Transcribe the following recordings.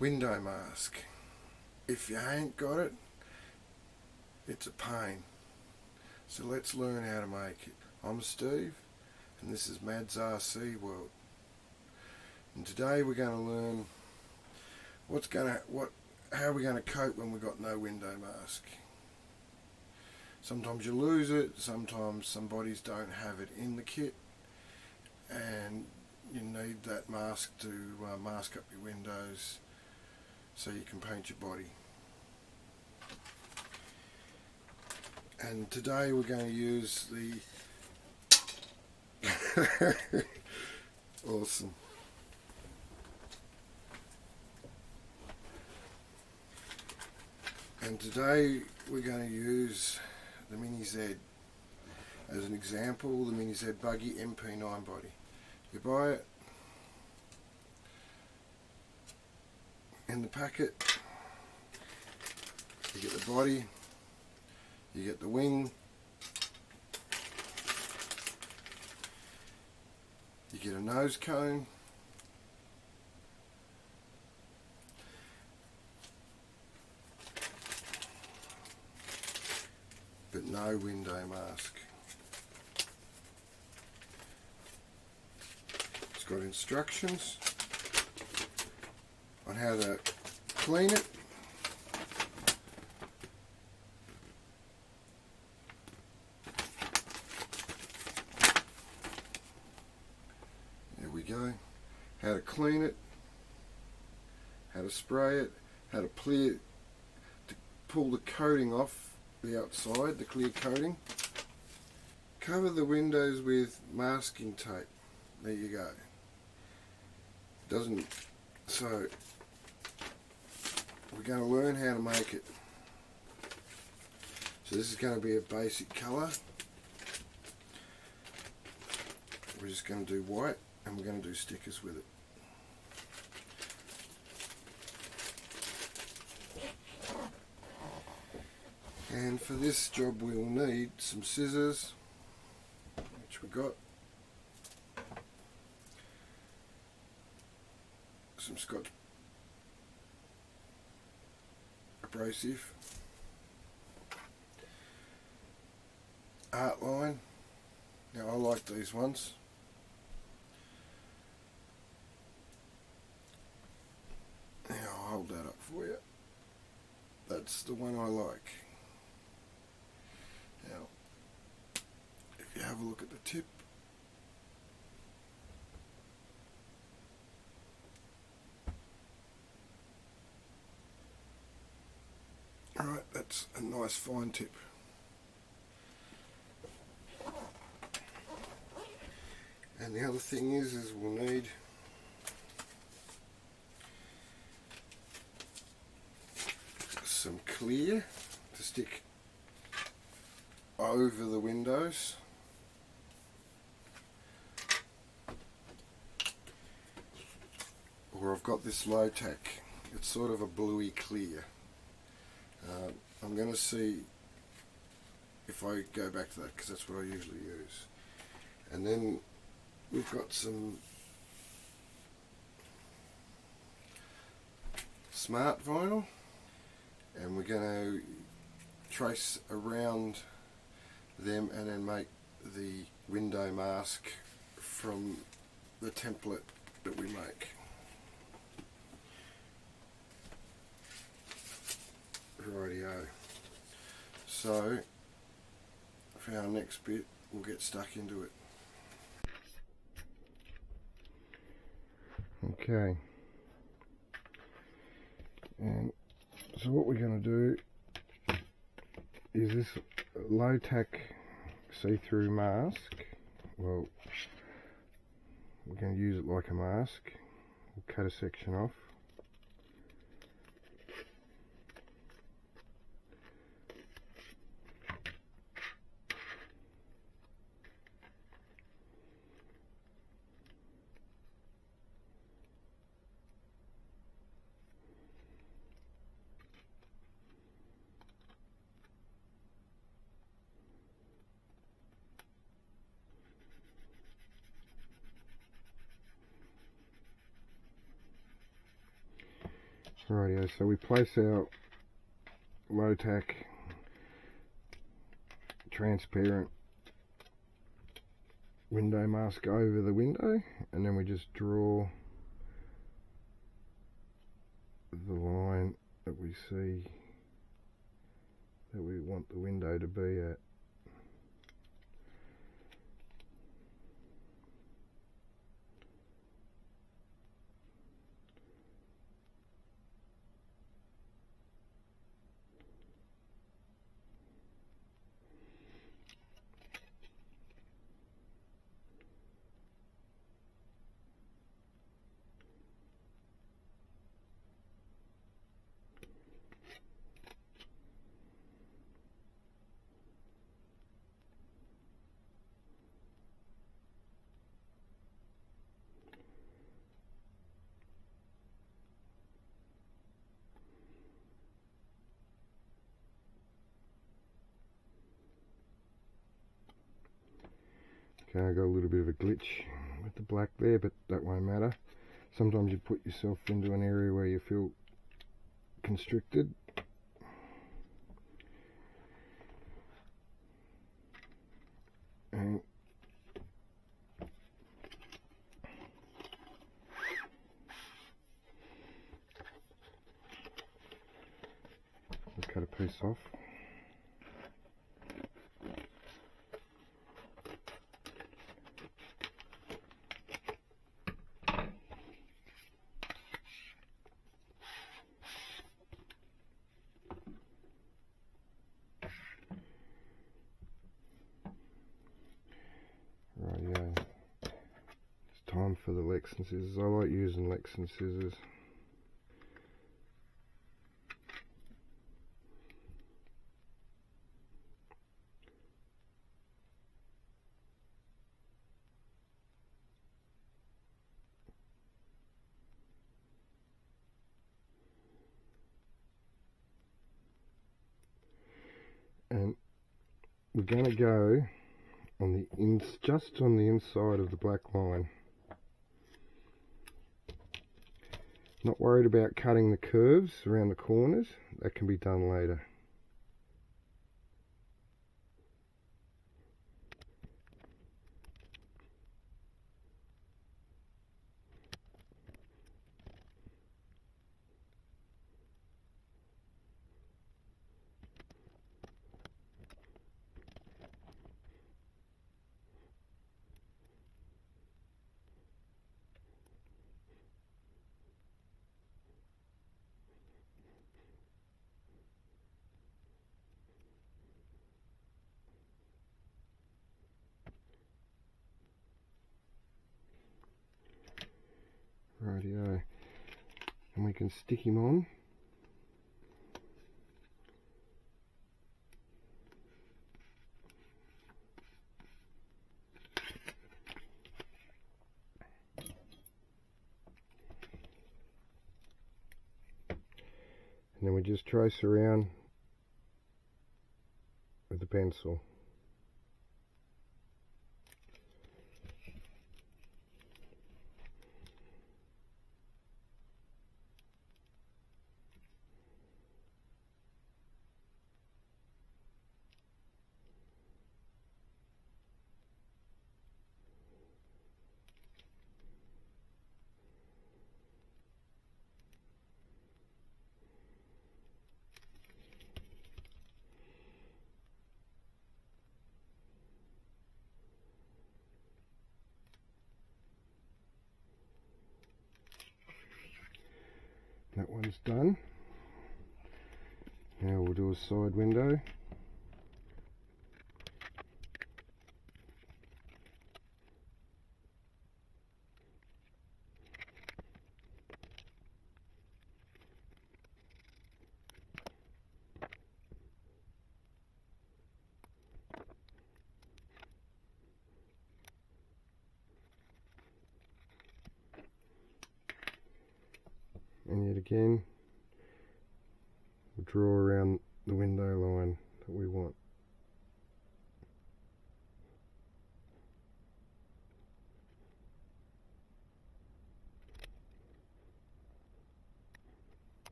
Window mask. If you ain't got it, it's a pain. So let's learn how to make it. I'm Steve, and this is Mad's RC World. And today we're going to learn how we're going to cope when we've got no window mask. Sometimes you lose it, sometimes some bodies don't have it in the kit, and you need that mask to mask up your windows so you can paint your body. And today we're going to use the awesome today we're going to use the Mini Z as an example. The Mini Z buggy mp9 body. You buy it in the packet, you get the body, you get the wing, you get a nose cone, but no window mask. It's got instructions on how to clean it. There we go. How to clean it, how to spray it, how to pull the coating off the outside, the clear coating. Cover the windows with masking tape. There you go. So we're going to learn how to make it. So this is going to be a basic colour. We're just going to do white, and we're going to do stickers with it. And for this job we'll need some scissors, which we got, some Scotch abrasive, art line. Now I like these ones. Now I'll hold that up for you. That's the one I like. Now, if you have a look at the tip, alright, that's a nice fine tip. And the other thing is we'll need some clear to stick over the windows. Or I've got this low tack. It's sort of a bluey clear. I'm going to see if I go back to that, because that's what I usually use. And then we've got some smart vinyl, and we're going to trace around them and then make the window mask from the template that we make. Rightio. So for our next bit we'll get stuck into it. Okay, and so what we're going to do is this low tack see-through mask. Well, we're going to use it like a mask. We'll cut a section off. Rightio, so we place our low tack transparent window mask over the window, and then we just draw the line that we see that we want the window to be at. Okay, I got a little bit of a glitch with the black there, but that won't matter. Sometimes you put yourself into an area where you feel constricted. And just cut a piece off. Rightio. It's time for the Lexan scissors. I like using Lexan scissors. And we're going to go on the just on the inside of the black line. Not worried about cutting the curves around the corners, that can be done later. Rightio, and we can stick him on. And then we just trace around with the pencil. That one's done. Now we'll do a side window. And yet again, we'll draw around the window line that we want.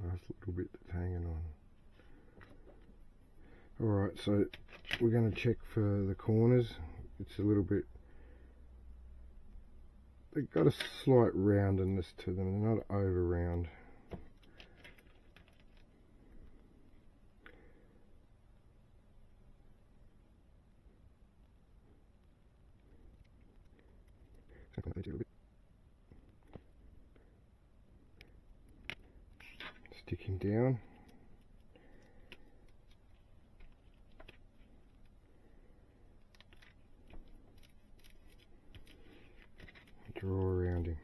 last little bit that's hanging on. Alright, so we're going to check for the corners. It's a little bit, they've got a slight roundness to them, they're not over round. Stick him down. Draw around him.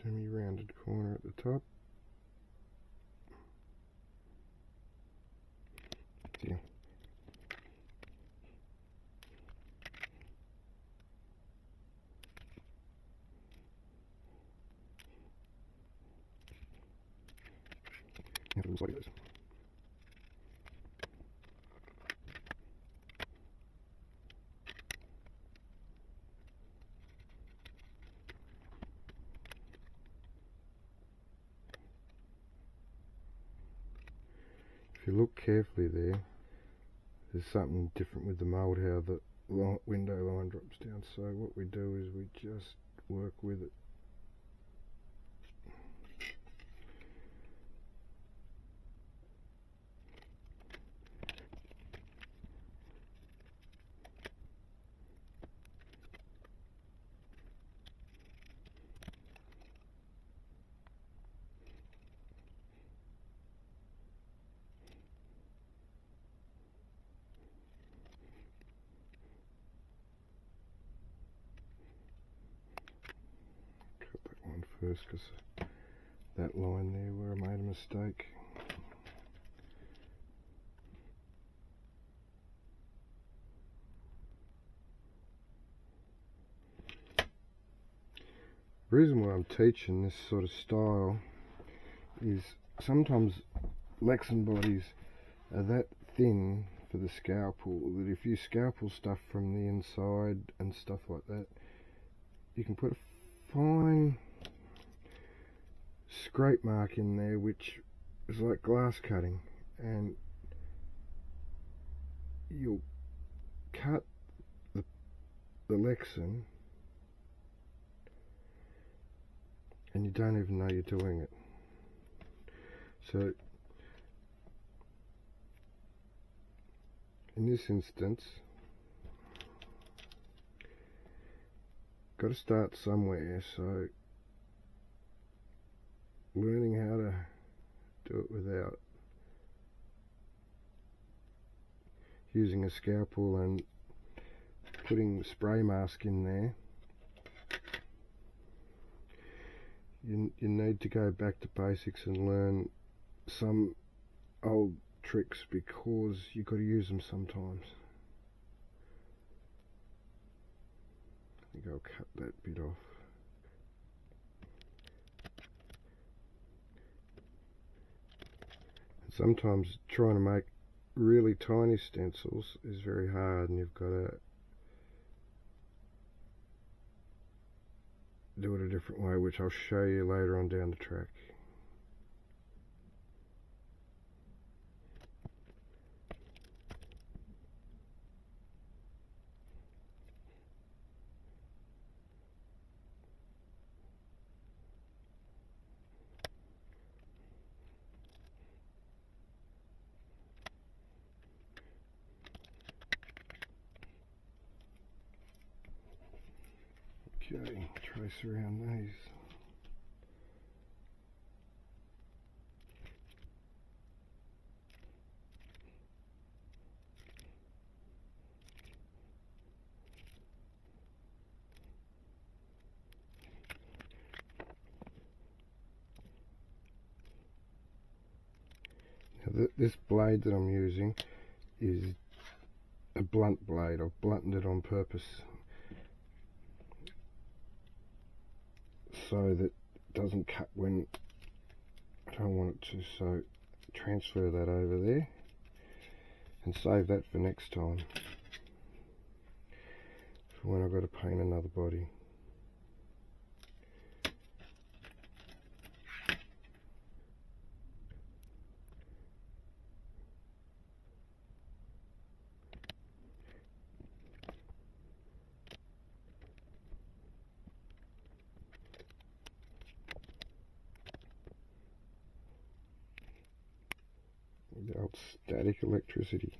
Semi-rounded corner at the top. Yeah. If you look carefully there, there's something different with the mould, how the window line drops down. So what we do is we just work with it. First, because that line there where I made a mistake. The reason why I'm teaching this sort of style is sometimes Lexan bodies are that thin for the scalpel that if you scalpel stuff from the inside and stuff like that, you can put a fine scrape mark in there which is like glass cutting, and you'll cut the Lexan and you don't even know you're doing it. So in this instance, got to start somewhere, so learning how to do it without using a scalpel and putting the spray mask in there. You need to go back to basics and learn some old tricks because you've got to use them sometimes. I think I'll cut that bit off. And sometimes trying to make really tiny stencils is very hard, and you've got to do it a different way, which I'll show you later on down the track. Okay, trace around these. Now this blade that I'm using is a blunt blade. I've blunted it on purpose so that it doesn't cut when I don't want it to. So transfer that over there and save that for next time, for when I've got to paint another body. The old static electricity.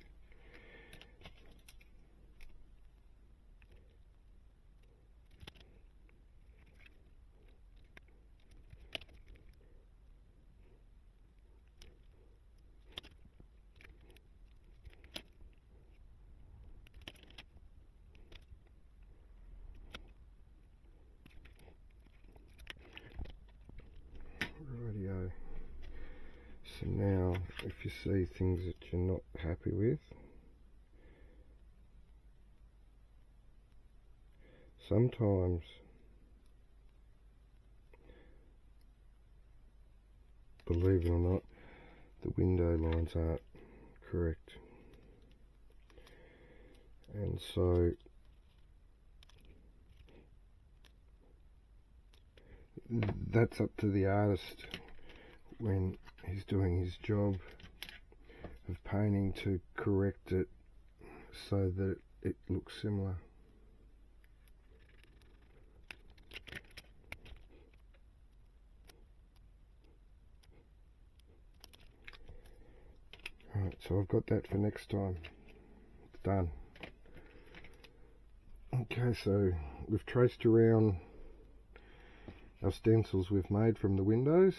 Rightio. So now, if you see things that you're not happy with, sometimes believe it or not, the window lines aren't correct, and so that's up to the artist when he's doing his job of painting to correct it so that it looks similar. Right, so I've got that for next time. It's done. Okay, so we've traced around our stencils we've made from the windows,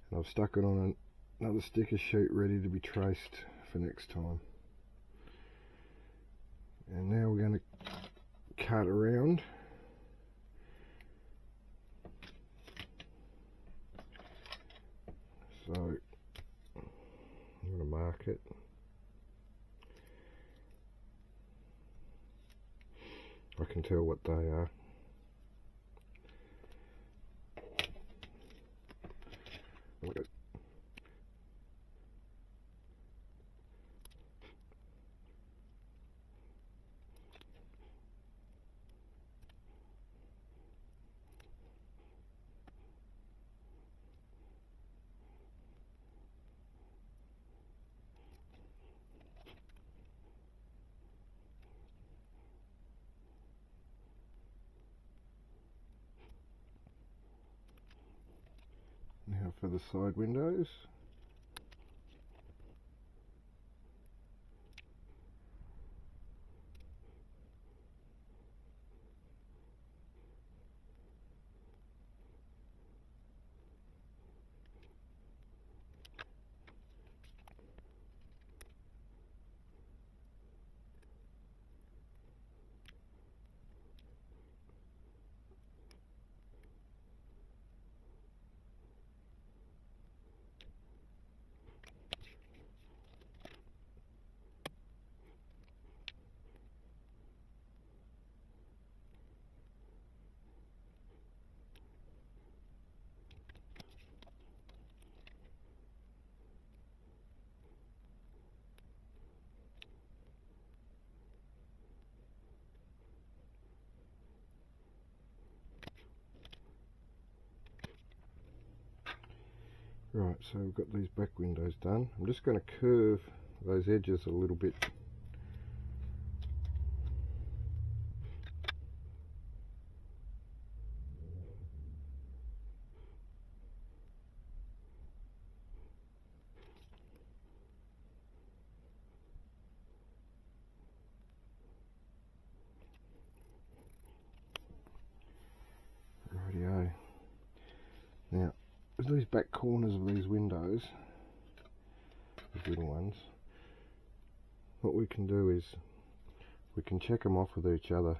and I've stuck it on another sticker sheet ready to be traced for next time. And now we're going to cut around. So I'm going to mark it. I can tell what they are. Now for the side windows. Right, so we've got these back windows done. I'm just going to curve those edges a little bit. Rightio. Now, with these back corners of these windows, these little ones, what we can do is we can check them off with each other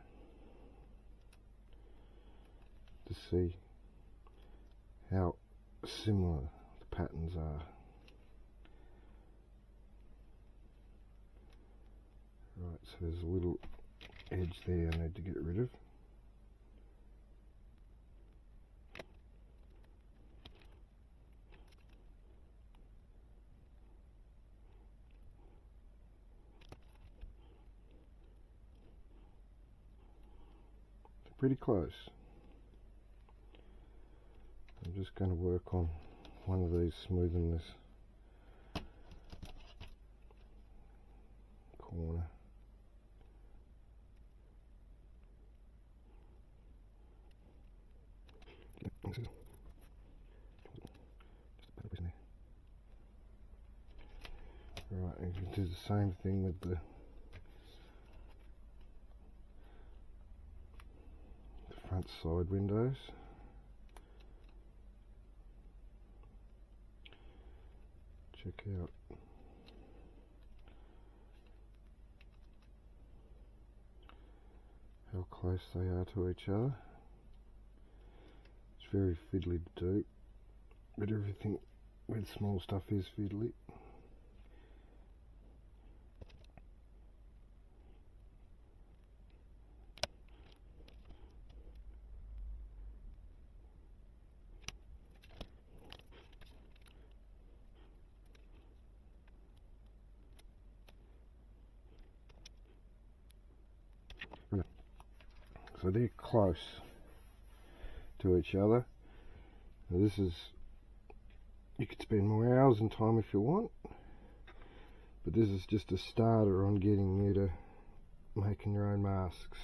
to see how similar the patterns are. Right, so there's a little edge there I need to get rid of. Pretty close. I'm just going to work on one of these, smoothing this corner. Right, and you can do the same thing with the front side windows. Check out how close they are to each other. It's very fiddly to do, but everything with small stuff is fiddly. So they're close to each other. Now this is, you could spend more hours and time if you want, but this is just a starter on getting you to making your own masks.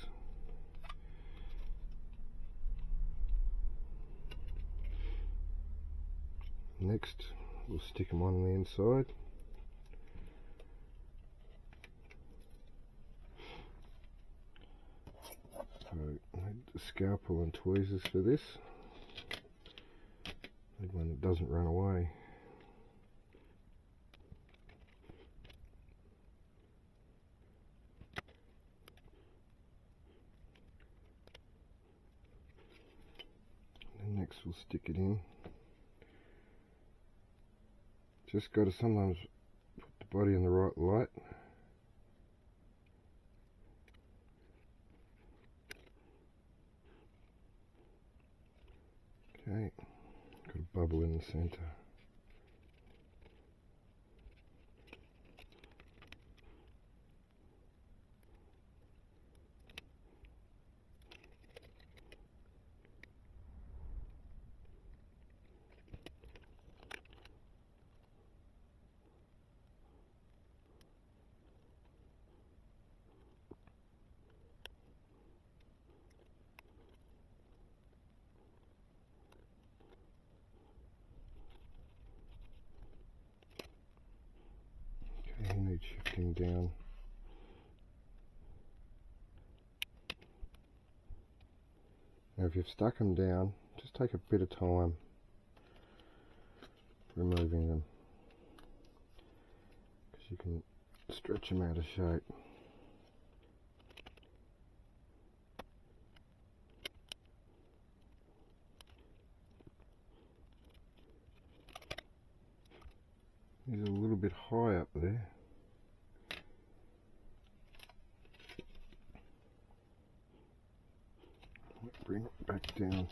Next, we'll stick them on the inside. So I need a scalpel and tweezers for this. I need one that doesn't run away. And next we'll stick it in. Just got to sometimes put the body in the right light. Okay, got a bubble in the center. Okay, he needs shifting down. Now if you've stuck them down, just take a bit of time removing them, because you can stretch them out of shape. He's a little bit high up there. Bring it back down.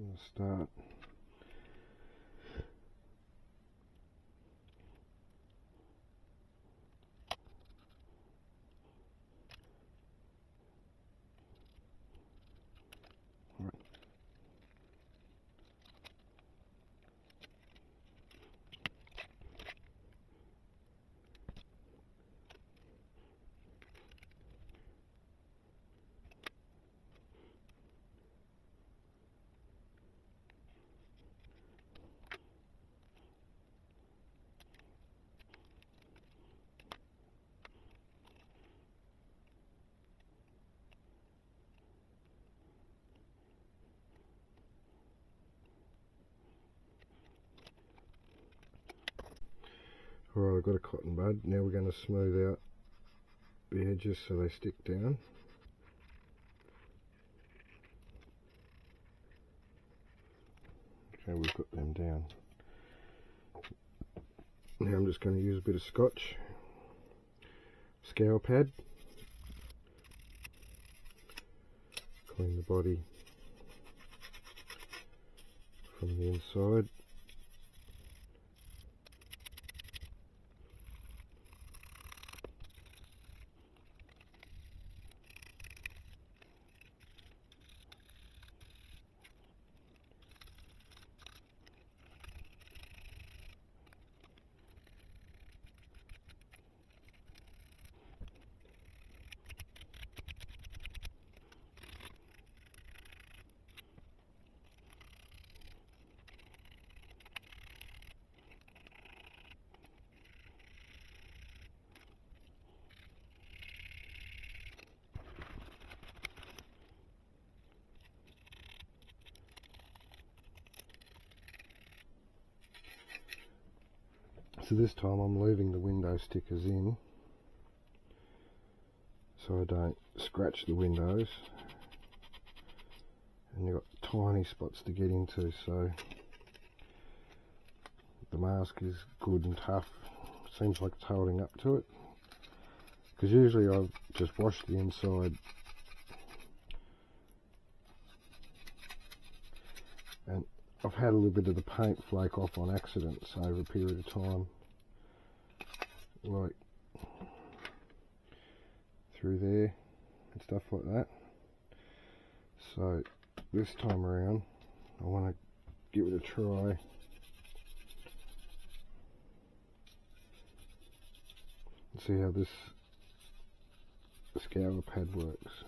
from the start. Alright, I've got a cotton bud. Now we're going to smooth out the edges so they stick down. Okay, we've got them down. Now I'm just going to use a bit of scotch scour pad. Clean the body from the inside. So this time I'm leaving the window stickers in so I don't scratch the windows, and you've got tiny spots to get into, so the mask is good and tough. Seems like it's holding up to it, because usually I've just washed the inside and I've had a little bit of the paint flake off on accident over a period of time, like through there and stuff like that. So this time around I want to give it a try. And see how this scour pad works.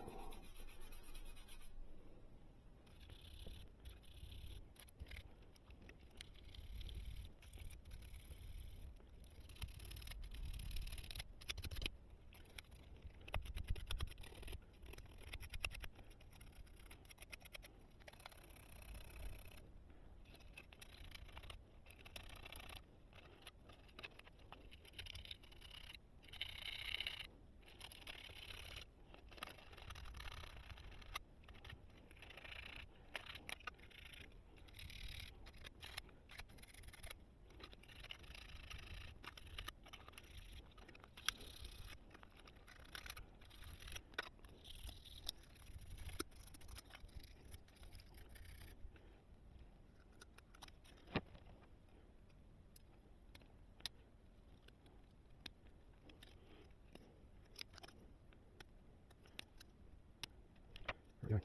Okay.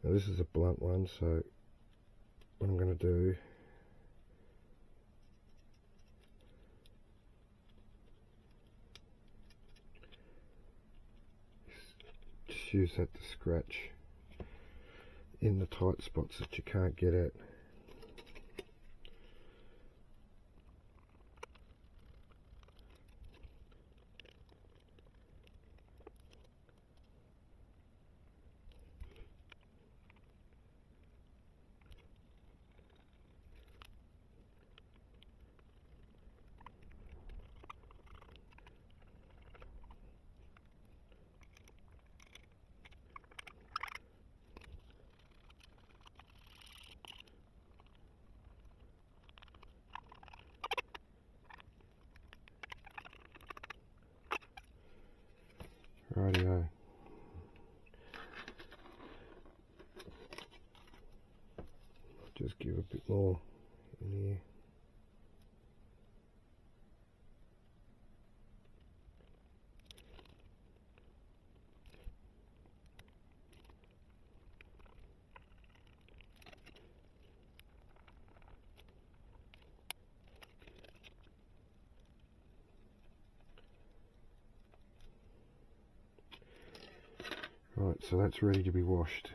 Now this is a blunt one, so what I'm going to do is just use that to scratch in the tight spots that you can't get at. more in here. Right, so that's ready to be washed.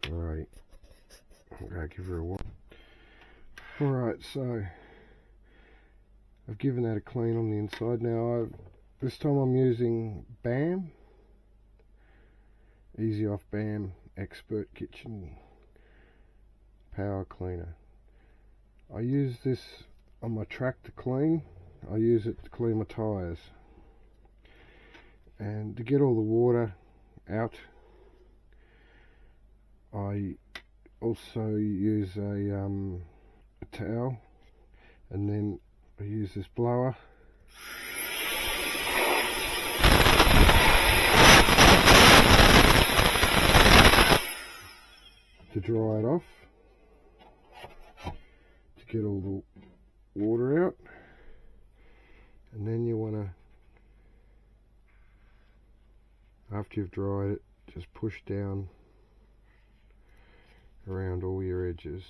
Alrighty, I'm going to give her a wash. Alright, so I've given that a clean on the inside. Now, this time I'm using BAM, Easy Off BAM Expert Kitchen Power Cleaner. I use this on my track to clean. I use it to clean my tyres. And to get all the water out, I also use a towel, and then I use this blower to dry it off, to get all the water out. And then you want to, after you've dried it, just push down around all your edges.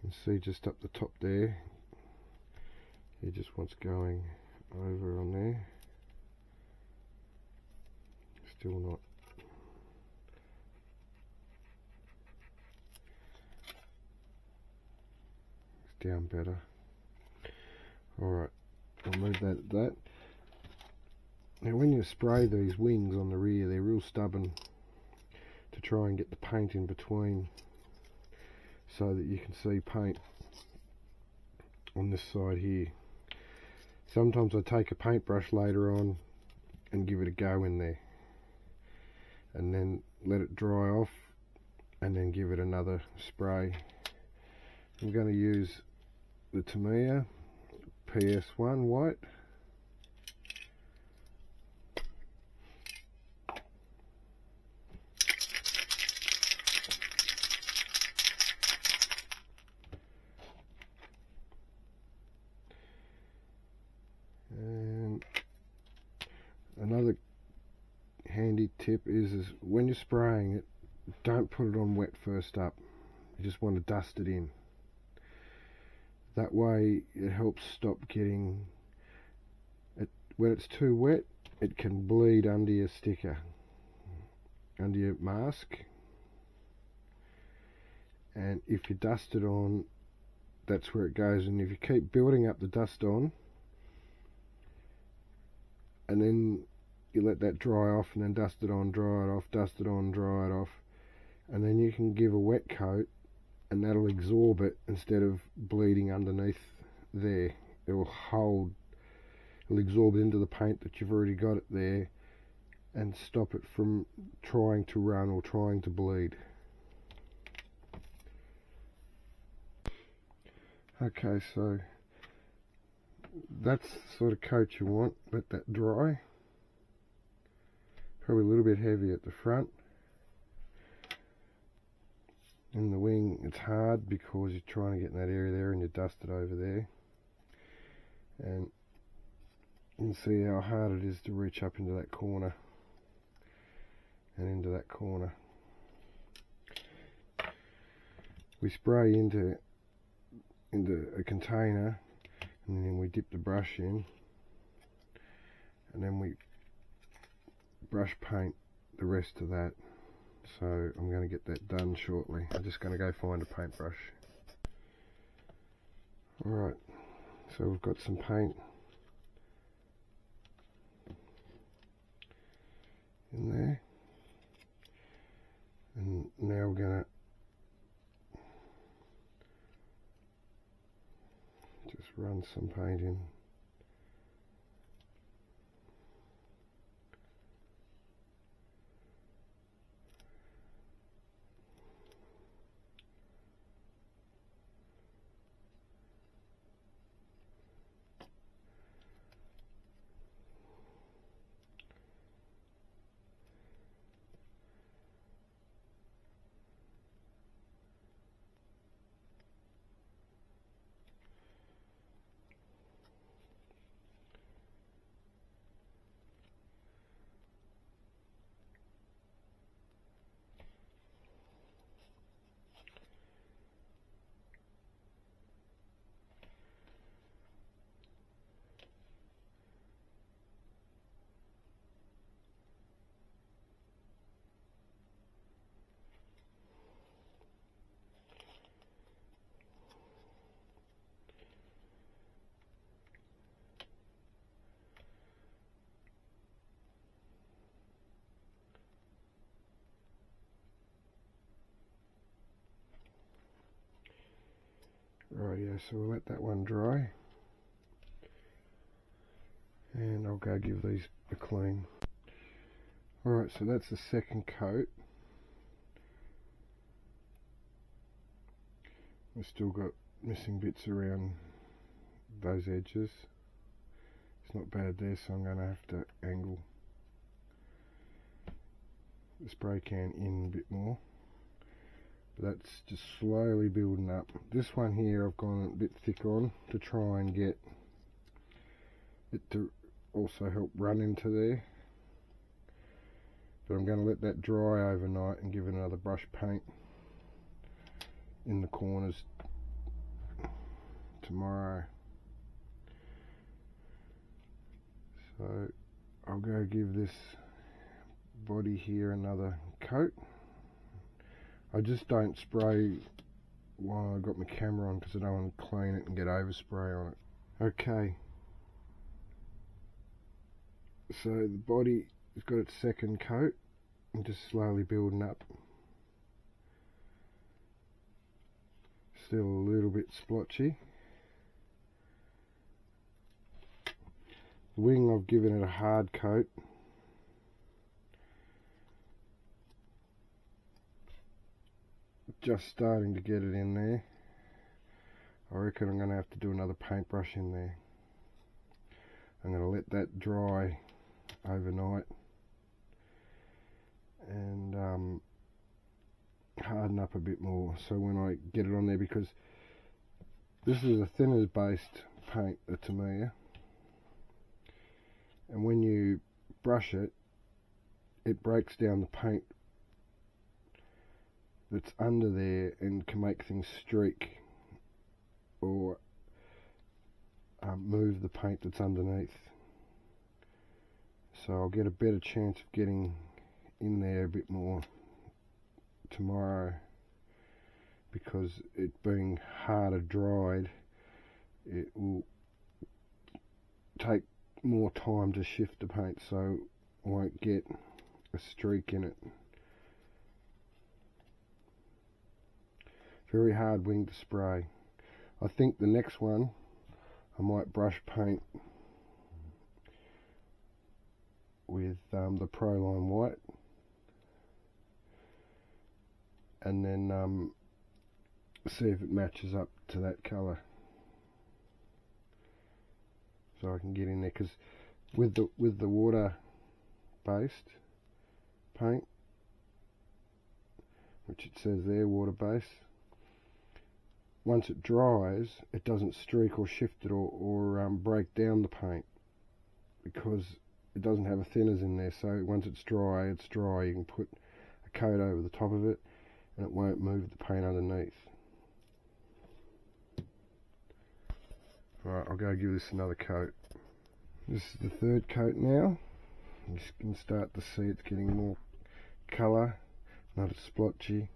You can see just up the top there, he just wants going over on there. Still not. It's down better. Alright, I'll leave that at that. Now when you spray these wings on the rear, they're real stubborn to try and get the paint in between so that you can see paint on this side here. Sometimes I take a paintbrush later on and give it a go in there, and then let it dry off, and then give it another spray. I'm going to use the Tamiya PS1 white. And another handy tip is when you're spraying it, don't put it on wet first up. You just want to dust it in. That way it helps stop getting it. When it's too wet, it can bleed under your sticker, under your mask, and if you dust it on, that's where it goes. And if you keep building up the dust on, and then you let that dry off, and then dust it on, dry it off, dust it on, dry it off, and then you can give a wet coat, and that'll absorb it instead of bleeding underneath there. It will hold, it'll absorb into the paint that you've already got it there, and stop it from trying to run or trying to bleed. Okay, so that's the sort of coat you want. Let that dry. Probably a little bit heavy at the front. In the wing it's hard because you're trying to get in that area there and you dust it over there. And you can see how hard it is to reach up into that corner and into that corner. We spray into a container, and then we dip the brush in, and then we brush paint the rest of that. So I'm going to get that done shortly. I'm just going to go find a paintbrush. Alright, so we've got some paint in there, and now we're going to just run some paint in. Rightio, so we'll let that one dry. And I'll go give these a clean. Alright, so that's the second coat. We've still got missing bits around those edges. It's not bad there, so I'm going to have to angle the spray can in a bit more. But that's just slowly building up. This one here I've gone a bit thick on to try and get it to also help run into there. But I'm going to let that dry overnight and give it another brush paint in the corners tomorrow. So I'll go give this body here another coat. I just don't spray while I've got my camera on because I don't want to clean it and get overspray on it. Okay, so the body has got its second coat and just slowly building up. Still a little bit splotchy. The wing, I've given it a hard coat. Just starting to get it in there. I reckon I'm going to have to do another paintbrush in there. I'm going to let that dry overnight and harden up a bit more so when I get it on there, because this is a thinner based paint, the Tamiya, and when you brush it, it breaks down the paint that's under there and can make things streak or move the paint that's underneath. So I'll get a better chance of getting in there a bit more tomorrow, because it being harder dried, it will take more time to shift the paint, so I won't get a streak in it. Very hard wing to spray. I think the next one I might brush paint with the Proline white, and then see if it matches up to that colour, so I can get in there, because with the water based paint, which it says there, water based, once it dries it doesn't streak or shift it or break down the paint, because it doesn't have a thinners in there. So once it's dry, it's dry. You can put a coat over the top of it and it won't move the paint underneath. Right, I'll go give this another coat. This is the third coat now. You can start to see it's getting more colour, not as splotchy.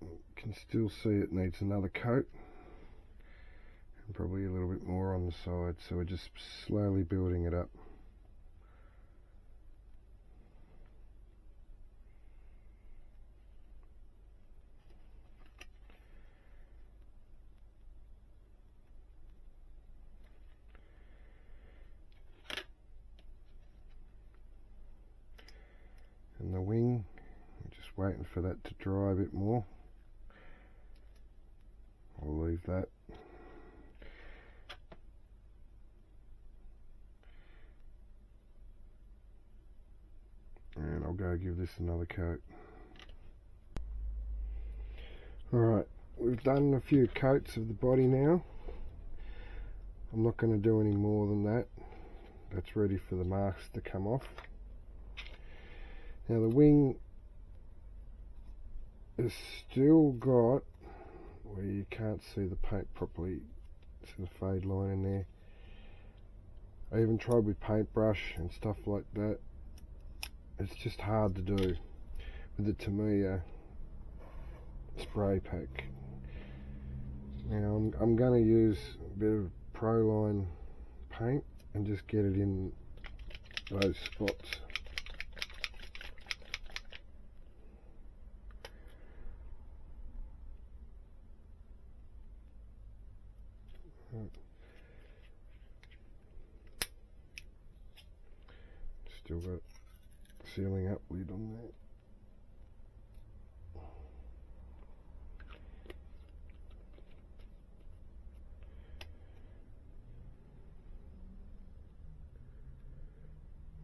You can still see it needs another coat, and probably a little bit more on the side, so we're just slowly building it up. And the wing, I'm just waiting for that to dry a bit more. I'll leave that. And I'll go give this another coat. Alright, we've done a few coats of the body now. I'm not going to do any more than that. That's ready for the marks to come off. Now the wing has still got, where you can't see the paint properly, see the fade line in there. I even tried with paintbrush and stuff like that. It's just hard to do with the Tamiya spray pack. Now I'm going to use a bit of Proline paint and just get it in those spots. Still got sealing up lid on there.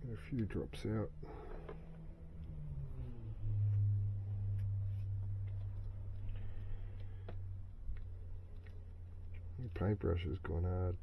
Get a few drops out. The paintbrush has gone hard.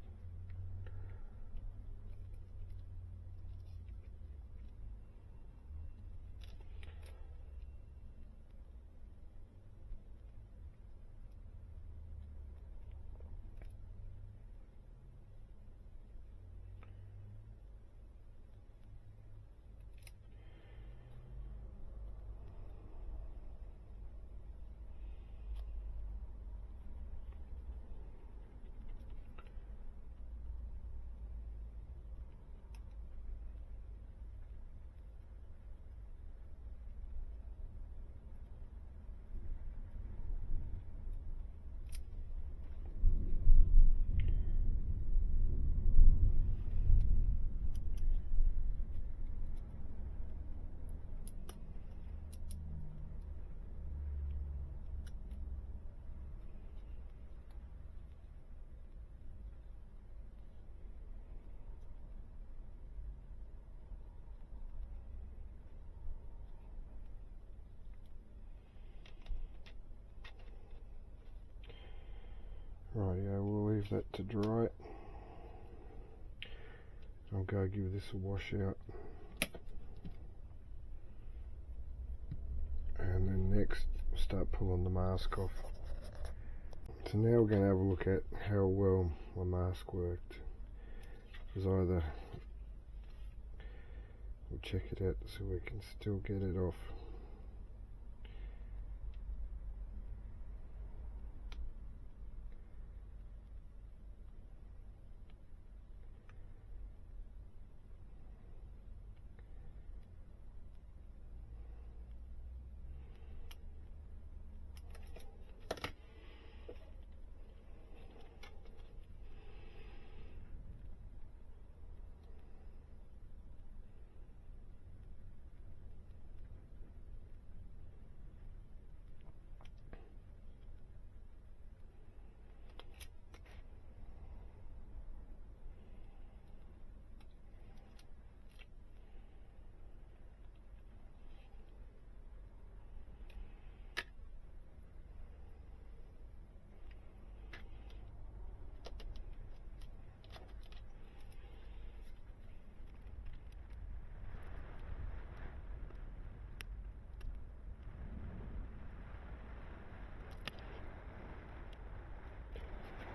Rightio, we'll leave that to dry. I'll go give this a wash out. And then next, start pulling the mask off. So now we're going to have a look at how well my mask worked. Because either we'll check it out so we can still get it off.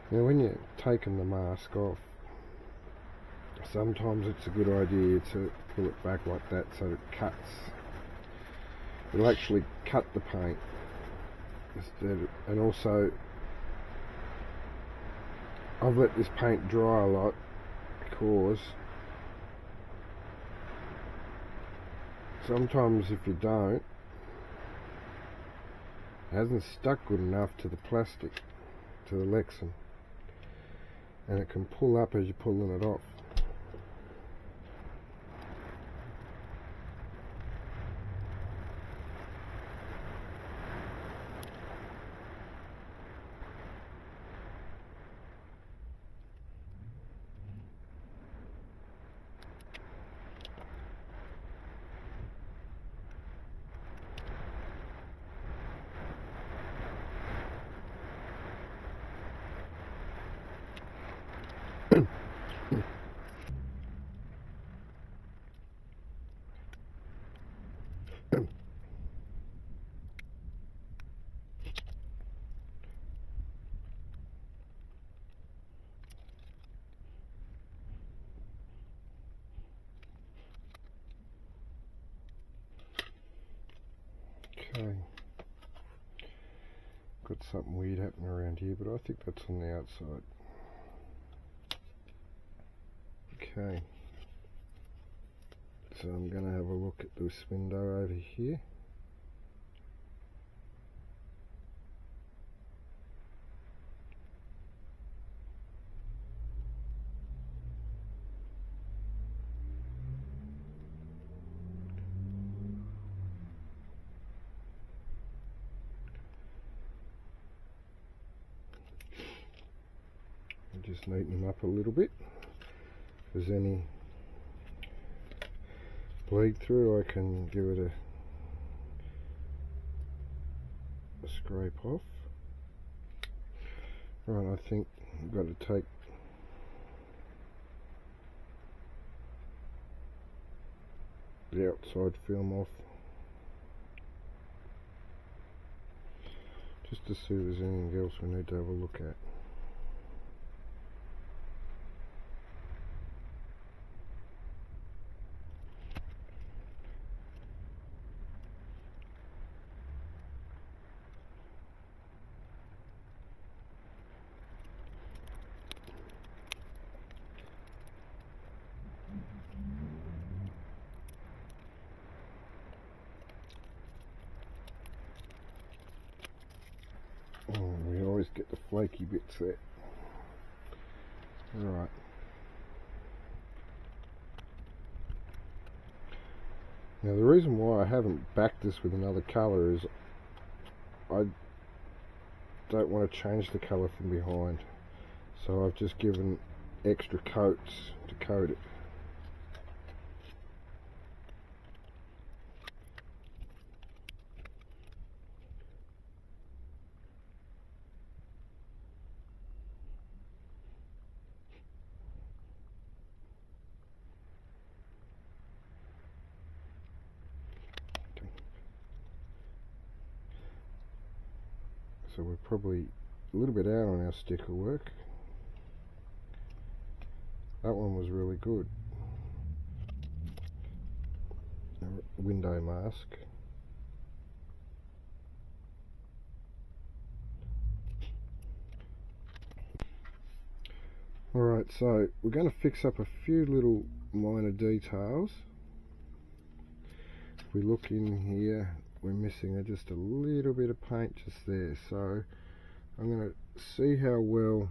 Now when you're taking the mask off, sometimes it's a good idea to pull it back like that so it cuts. It'll actually cut the paint instead, and also I've let this paint dry a lot because sometimes if you don't, it hasn't stuck good enough to the plastic, to the Lexan, and it can pull up as you're pulling it off. Okay, got something weird happening around here, but I think that's on the outside. Okay, so I'm going to have a look at this window over here. just neaten them up a little bit. If there's any bleed through, I can give it a scrape off. Right, I think I've got to take the outside film off, just to see if there's anything else we need to have a look at. Oh, we always get the flaky bits there. Right. Now the reason why I haven't backed this with another colour is I don't want to change the colour from behind. So I've just given extra coats to coat it. So we're probably a little bit out on our sticker work. That one was really good. A window mask. Alright, so we're going to fix up a few little minor details. If we look in here, we're missing just a little bit of paint just there, so I'm going to see how well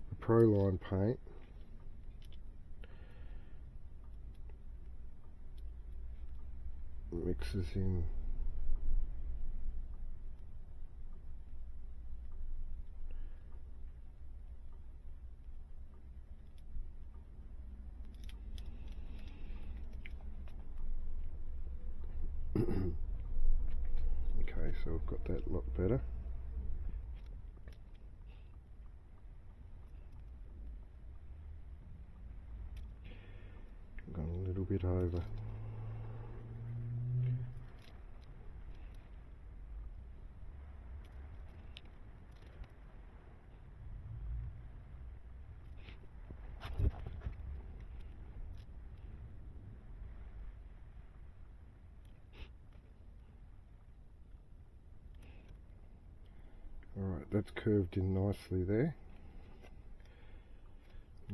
the Proline paint mixes in. Okay, so we've got that a lot better. Gone a little bit over. Alright, that's curved in nicely there.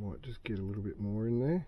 Might just get a little bit more in there.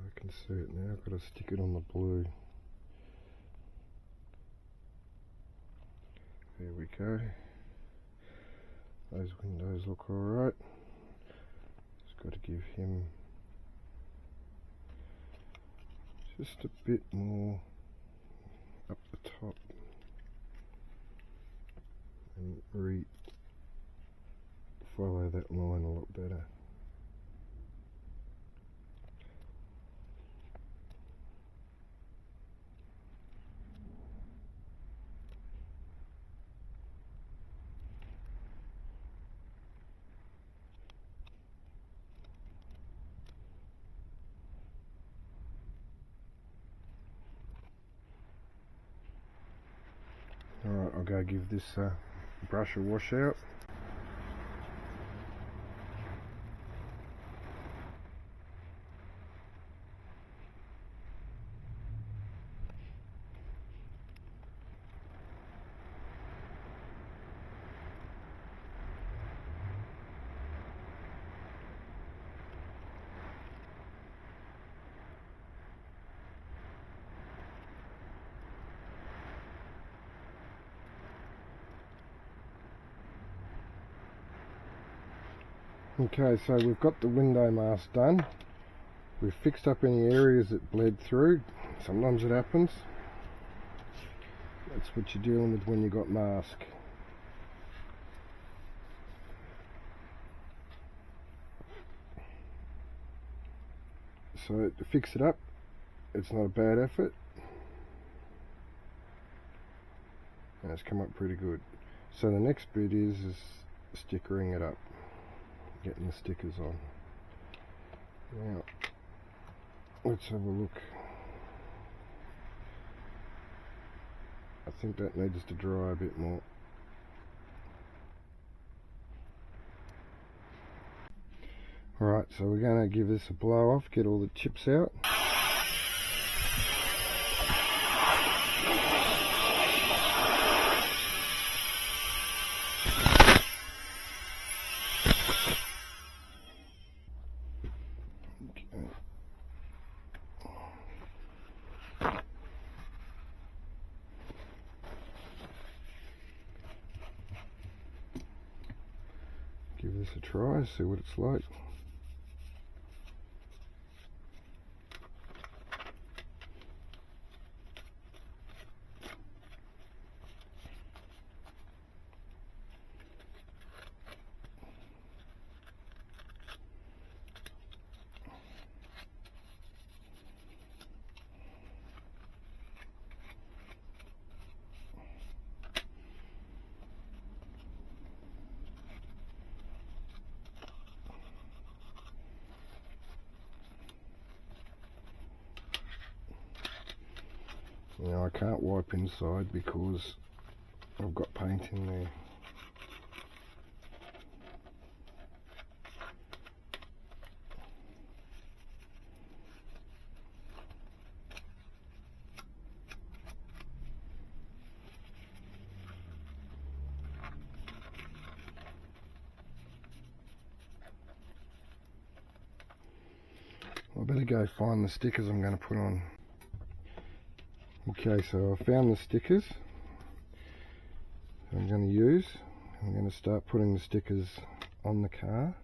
I can see it now. I've got to stick it on the blue. There we go. Those windows look alright. Just got to give him just a bit more up the top and follow that line a lot better. Alright, I'll go give this brush a wash out. Okay, so we've got the window mask done. We've fixed up any areas that bled through. Sometimes it happens. That's what you're dealing with when you've got mask. So to fix it up, it's not a bad effort. And it's come up pretty good. So the next bit is stickering it up. Getting the stickers on. Now, let's have a look. I think that needs to dry a bit more. Alright, so we're going to give this a blow off, get all the chips out. Give this a try, see what it's like. Now I can't wipe inside because I've got paint in there. I better go find the stickers I'm going to put on. Okay, so I found the stickers I'm going to use. I'm going to start putting the stickers on the car.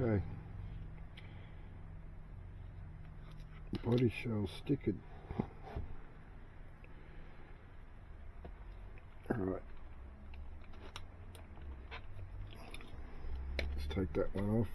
Okay, body shell stickered. Alright, let's take that one off.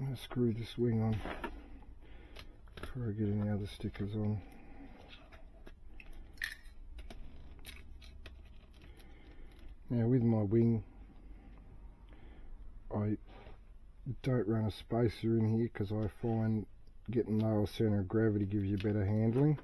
I'm going to screw this wing on before I get any other stickers on. Now with my wing, I don't run a spacer in here because I find getting lower centre of gravity gives you better handling.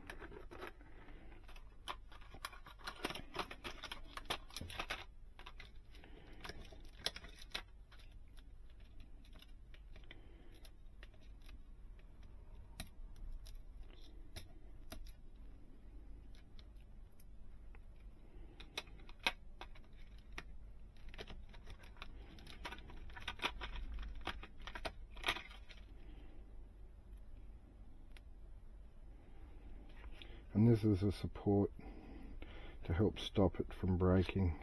And this is a support to help stop it from breaking.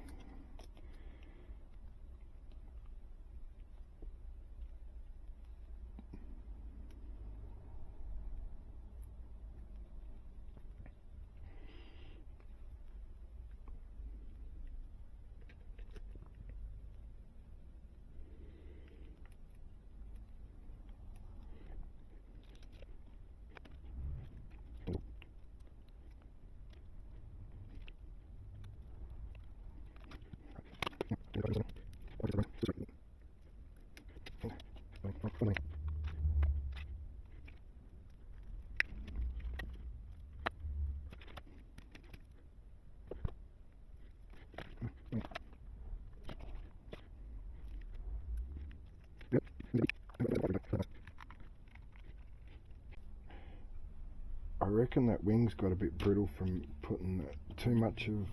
I reckon that wing's got a bit brittle from putting too much of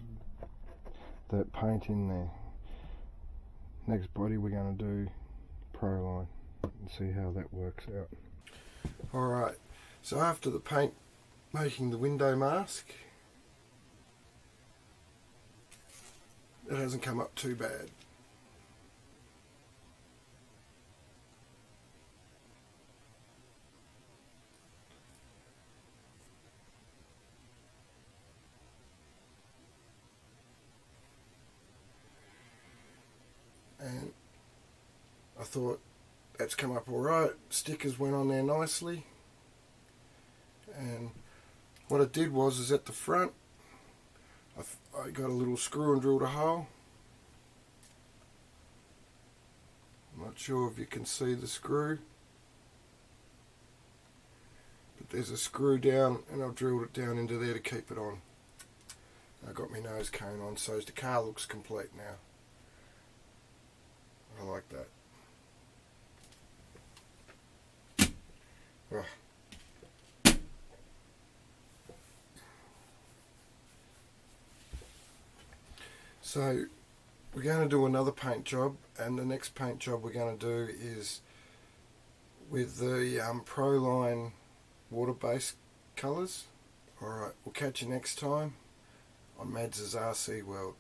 that paint in there. Next body we're going to do Proline and see how that works out. Alright, so after the paint making the window mask, it hasn't come up too bad. And I thought that's come up alright. Stickers went on there nicely. And what I did was, is at the front, I got a little screw and drilled a hole. I'm not sure if you can see the screw, but there's a screw down, and I've drilled it down into there to keep it on. I got my nose cone on, so the car looks complete now. I like that. Oh. So we're going to do another paint job, and the next paint job we're going to do is with the Proline water-based colours. Alright, we'll catch you next time on Mads' RC World.